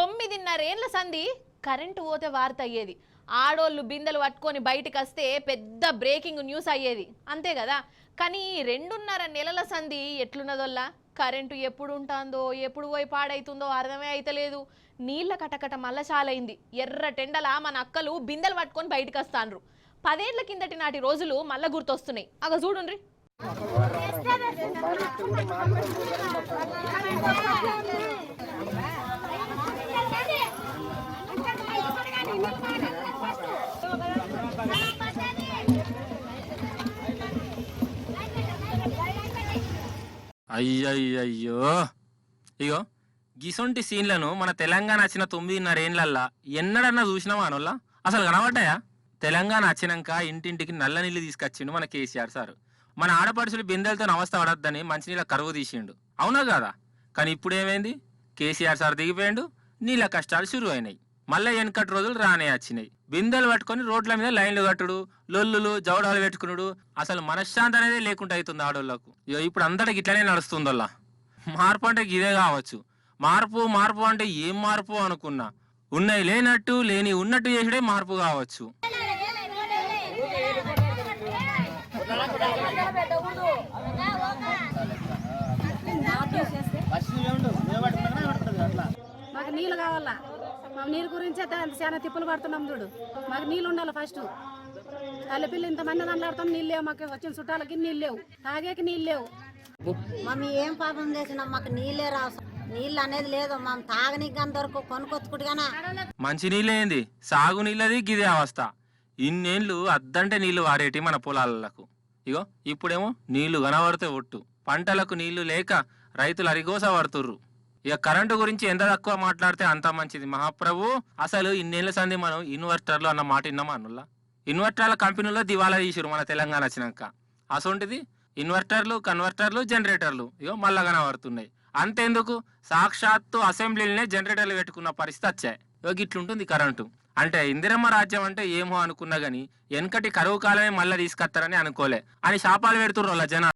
9:30 ఏళ్ల సంధి కరెంటు పోతే వార్త అయ్యేది. ఆడోళ్ళు బిందెలు పట్టుకొని బయటికి వస్తే పెద్ద బ్రేకింగ్ న్యూస్ అయ్యేది, అంతే కదా. కానీ 2.5 నెలల సంధి ఎట్లున్నదోల్లా, కరెంటు ఎప్పుడు ఉంటుందో ఎప్పుడు పోయి పాడైతుందో అర్థమే అయితలేదు. నీళ్ళ కటకట మళ్ళా చాలైంది. ఎర్ర టెండల మన అక్కలు బిందెలు పట్టుకొని బయటికి వస్తాండ్రు. 10 ఏళ్ల కిందటి నాటి రోజులు మళ్ళా గుర్తొస్తున్నాయి. అగ చూడుండ్రి. అయ్యయ్యో, ఇగో గిసొంటి సీన్లను మన తెలంగాణ వచ్చిన 9.5 ఏళ్ళల్లా ఎన్నడన్నా చూసినావా అనోళ్ళ? అసలు కనబడ్డాయా? తెలంగాణ వచ్చినాక ఇంటింటికి నల్ల నీళ్లు తీసుకొచ్చిండు మన కేసీఆర్ సార్. మన ఆడపడుచులు బిందెలతో అవస్థ పడద్దని మంచినీళ్ళ కరువు తీసిండు, అవునా కాదా? కానీ ఇప్పుడు ఏమైంది? కేసీఆర్ సార్ దిగిపోయిండు, నీళ్ళ కష్టాలు షురు అయినాయి. మళ్ళీ వెనకటి రోజులు రానే వచ్చినాయి. బిందెలు పట్టుకొని రోడ్ల మీద లైన్లు కట్టుడు, లొల్లులు జవడాలు పెట్టుకున్నాడు. అసలు మనశ్శాంతి అనేది లేకుండా అవుతుంది ఆడోళ్లకు. ఇప్పుడు అంతటికి ఇట్లనే నడుస్తుందల్లా. మార్పు అంటే ఇదే కావచ్చు. మార్పు మార్పు అంటే ఏం మార్పు అనుకున్నా, ఉన్నాయి లేనట్టు లేని ఉన్నట్టు చేసడే మార్పు కావచ్చు. మాకు నీళ్ళు కావాలా, మా నీళ్ళ గురించే చాలా తిప్పులు పడుతున్నాం చూడు. మాకు నీళ్ళు ఉండాలి ఫస్ట్. తల్లిపిల్లి ఇంతమంది దండలాడతాం, నీళ్ళు లేవు. మాకు వచ్చిన చుట్టాలకి నీళ్ళు లేవు, తాగేకి నీళ్ళు లేవు. మేము ఏం పాపం చేసినాం, మాకు నీళ్ళే రావు. నీళ్ళు అనేది లేదు, మేము తాగనీకి కానీ దొరకు కొనుక్కొచ్చుకుంటుగానా. మంచి నీళ్ళేంది, సాగు నీళ్ళది గిదే అవస్థ. ఇన్నేళ్ళు అద్దంటే నీళ్లు వాడేటి మన పొలాలకు. ఇగో ఇప్పుడేమో నీళ్లు కనబడితే ఒట్టు, పంటలకు నీళ్లు లేక రైతులు అరిగోస పడుతుర్రు. ఇక కరెంటు గురించి ఎంత తక్కువ మాట్లాడితే అంత మంచిది మహాప్రభు. అసలు ఇన్నేళ్ల సంది మనం ఇన్వర్టర్లు అన్న మాట విన్నామా అన్నుల్లా? ఇన్వర్టర్ల కంపెనీలో దివాలా తీసిరు మన తెలంగాణ వచ్చినాక. అసొంటిది ఇన్వర్టర్లు, కన్వర్టర్లు, జనరేటర్లు ఇగో మళ్ళా కనబడుతున్నాయి. అంతేందుకు, సాక్షాత్తు అసెంబ్లీలనే జనరేటర్లు పెట్టుకున్న పరిస్థితి వచ్చాయి. ఇగో ఇట్లుంటుంది కరెంటు అంటే. ఇందిరమ్మ రాజ్యం అంటే ఏమో అనుకున్నా గానీ వెనకటి కరువు కాలమే మళ్ళీ తీసుకొస్తారని అనుకోలే అని శాపాలు పెడుతుర్రు వాళ్ళ జనాలు.